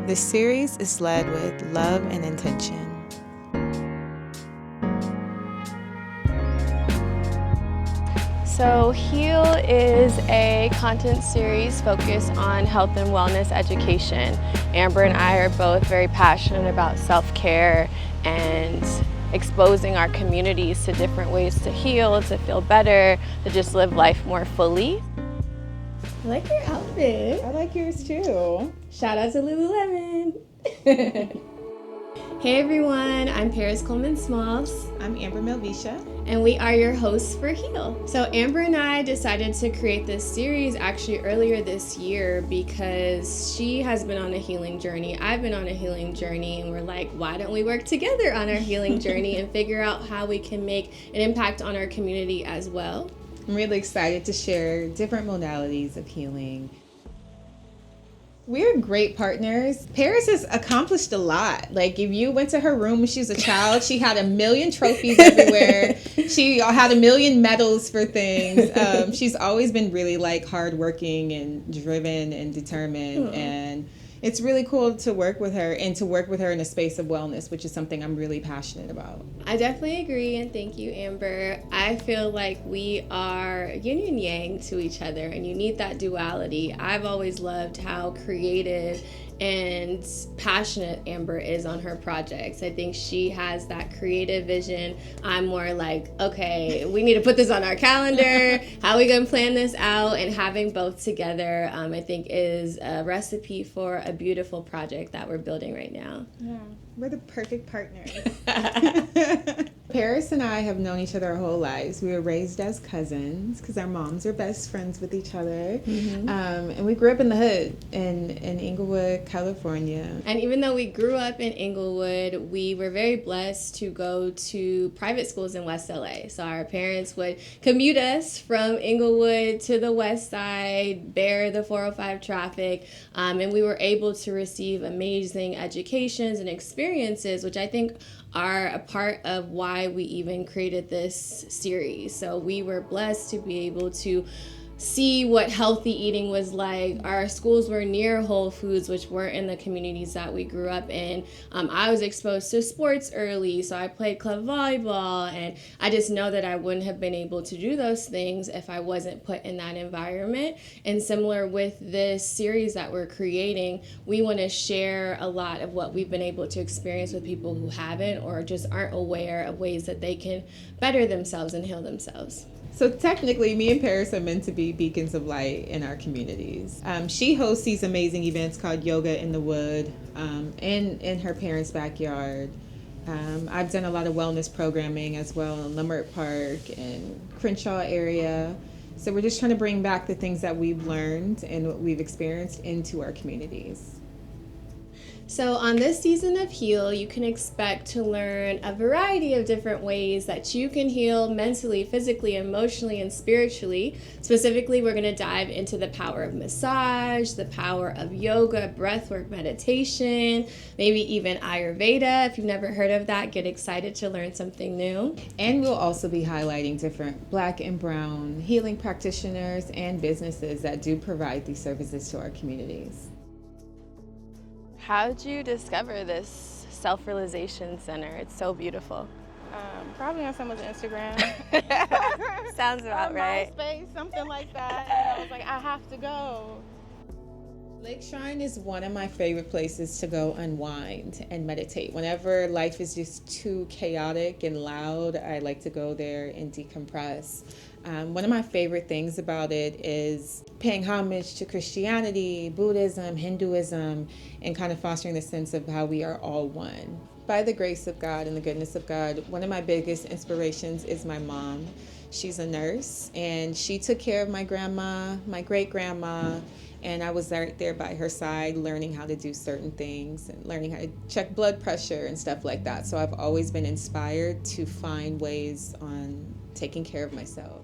This series is led with love and intention. So Heal is a content series focused on health and wellness education. Amber and I are both very passionate about self-care and exposing our communities to different ways to heal, to feel better, to just live life more fully. I like your outfit. I like yours too. Shout out to Lululemon. Hey everyone, I'm Paris Coleman Smalls. I'm Amber Melvisha. And we are your hosts for Heal. So Amber and I decided to create this series actually earlier this year because she has been on a healing journey. I've been on a healing journey, and we're like, why don't we work together on our healing journey and figure out how we can make an impact on our community as well? I'm really excited to share different modalities of healing. We're great partners. Paris has accomplished a lot. Like, if you went to her room when she was a child, she had 1 million trophies everywhere. She had 1 million medals for things. She's always been really hardworking and driven and determined. And it's really cool to work with her and to work with her in a space of wellness, which is something I'm really passionate about. I definitely agree, and thank you, Amber. I feel like we are yin and yang to each other, and you need that duality. I've always loved how creative and passionate Amber is on her projects. I think she has that creative vision. I'm more like, okay, we need to put this on our calendar. How are we going to plan this out? And having both together, I think, is a recipe for a beautiful project that we're building right now. Yeah, we're the perfect partners. Paris and I have known each other our whole lives. We were raised as cousins because our moms are best friends with each other. Mm-hmm. And we grew up in the hood in Inglewood, California. And even though we grew up in Inglewood, we were very blessed to go to private schools in West LA. So our parents would commute us from Inglewood to the west side, bear the 405 traffic, and we were able to receive amazing educations and experiences, which I think are a part of why we even created this series. So we were blessed to be able to see what healthy eating was like. Our schools were near Whole Foods, which weren't in the communities that we grew up in. I was exposed to sports early, so I played club volleyball, and I just know that I wouldn't have been able to do those things if I wasn't put in that environment. And similar with this series that we're creating, we want to share a lot of what we've been able to experience with people who haven't or just aren't aware of ways that they can better themselves and heal themselves. So technically, me and Paris are meant to be beacons of light in our communities. She hosts these amazing events called Yoga in the Wood in her parents' backyard. I've done a lot of wellness programming as well in Leimert Park and Crenshaw area. So we're just trying to bring back the things that we've learned and what we've experienced into our communities. So on this season of Heal, you can expect to learn a variety of different ways that you can heal mentally, physically, emotionally, and spiritually. Specifically, we're going to dive into the power of massage, the power of yoga, breathwork, meditation, maybe even Ayurveda. If you've never heard of that, get excited to learn something new. And we'll also be highlighting different Black and Brown healing practitioners and businesses that do provide these services to our communities. How did you discover this self-realization center? It's so beautiful. Probably on someone's Instagram. Sounds about right. MySpace, something like that. And I was like, I have to go. Lake Shrine is one of my favorite places to go unwind and meditate. Whenever life is just too chaotic and loud, I like to go there and decompress. One of my favorite things about it is paying homage to Christianity, Buddhism, Hinduism, and kind of fostering the sense of how we are all one. By the grace of God and the goodness of God, one of my biggest inspirations is my mom. She's a nurse, and she took care of my grandma, my great-grandma, and I was right there by her side learning how to do certain things and learning how to check blood pressure and stuff like that. So I've always been inspired to find ways on taking care of myself.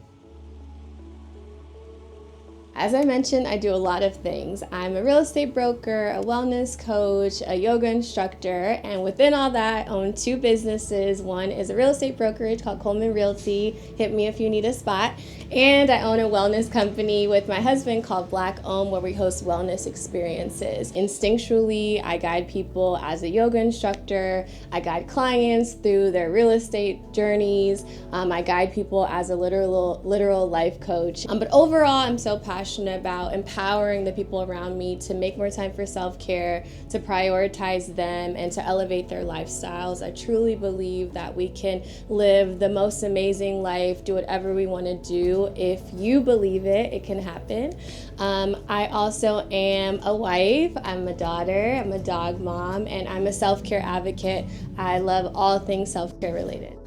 As I mentioned, I do a lot of things. I'm a real estate broker, a wellness coach, a yoga instructor, and within all that, I own 2 businesses. One is a real estate brokerage called Coleman Realty, hit me if you need a spot, and I own a wellness company with my husband called Black Om, where we host wellness experiences. Instinctually, I guide people as a yoga instructor, I guide clients through their real estate journeys, I guide people as a literal life coach. But overall, I'm so passionate about empowering the people around me to make more time for self-care, to prioritize them, and to elevate their lifestyles. I truly believe that we can live the most amazing life, do whatever we want to do. If you believe it, it can happen. I also am a wife, I'm a daughter, I'm a dog mom, and I'm a self-care advocate. I love all things self-care related.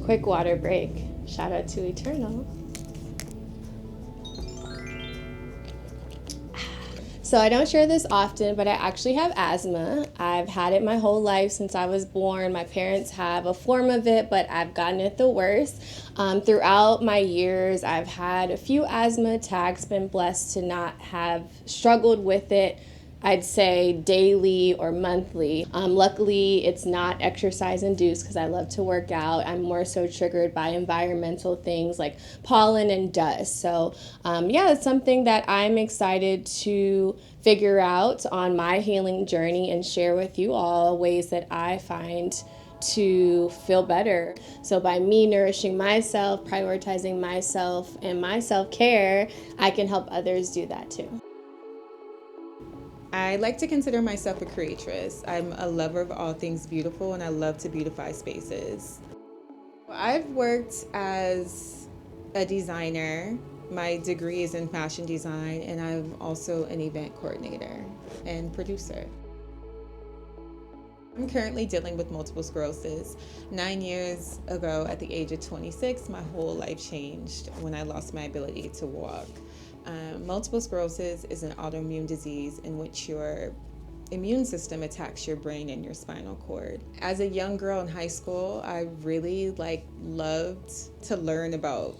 Quick water break. Shout out to Eternal. So I don't share this often, but I actually have asthma. I've had it my whole life since I was born. My parents have a form of it, but I've gotten it the worst. Throughout my years, I've had a few asthma attacks, been blessed to not have struggled with it, I'd say daily or monthly. Luckily, it's not exercise induced because I love to work out. I'm more so triggered by environmental things like pollen and dust. So yeah, it's something that I'm excited to figure out on my healing journey and share with you all ways that I find to feel better. So by me nourishing myself, prioritizing myself, and my self-care, I can help others do that too. I like to consider myself a creatress. I'm a lover of all things beautiful, and I love to beautify spaces. I've worked as a designer. My degree is in fashion design, and I'm also an event coordinator and producer. I'm currently dealing with multiple sclerosis. 9 years ago, at the age of 26, my whole life changed when I lost my ability to walk. Multiple sclerosis is an autoimmune disease in which your immune system attacks your brain and your spinal cord. As a young girl in high school, I really loved to learn about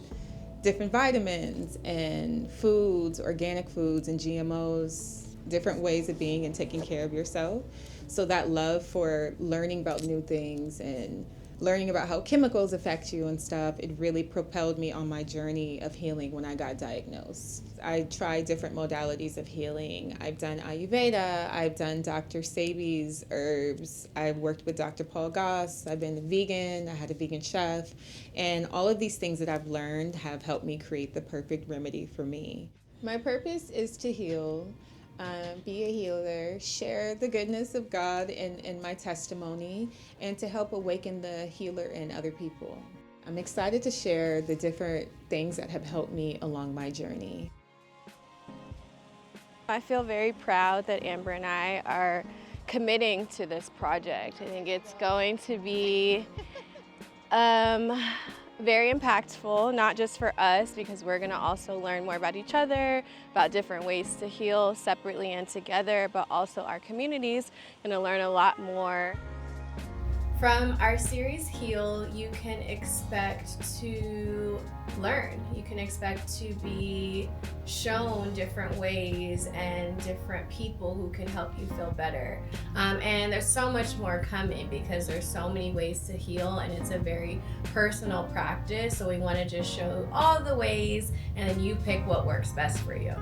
different vitamins and foods, organic foods and GMOs, different ways of being and taking care of yourself. So that love for learning about new things and learning about how chemicals affect you and stuff, it really propelled me on my journey of healing when I got diagnosed. I tried different modalities of healing. I've done Ayurveda, I've done Dr. Sebi's herbs, I've worked with Dr. Paul Goss, I've been a vegan, I had a vegan chef, and all of these things that I've learned have helped me create the perfect remedy for me. My purpose is to heal. Be a healer, share the goodness of God in my testimony, and to help awaken the healer in other people. I'm excited to share the different things that have helped me along my journey. I feel very proud that Amber and I are committing to this project. I think it's going to be very impactful, not just for us, because we're going to also learn more about each other, about different ways to heal separately and together, but also our communities going to learn a lot more. From our series Heal, you can expect to learn. You can expect to be shown different ways and different people who can help you feel better. And there's so much more coming because there's so many ways to heal, and it's a very personal practice. So we want to just show all the ways, and then you pick what works best for you.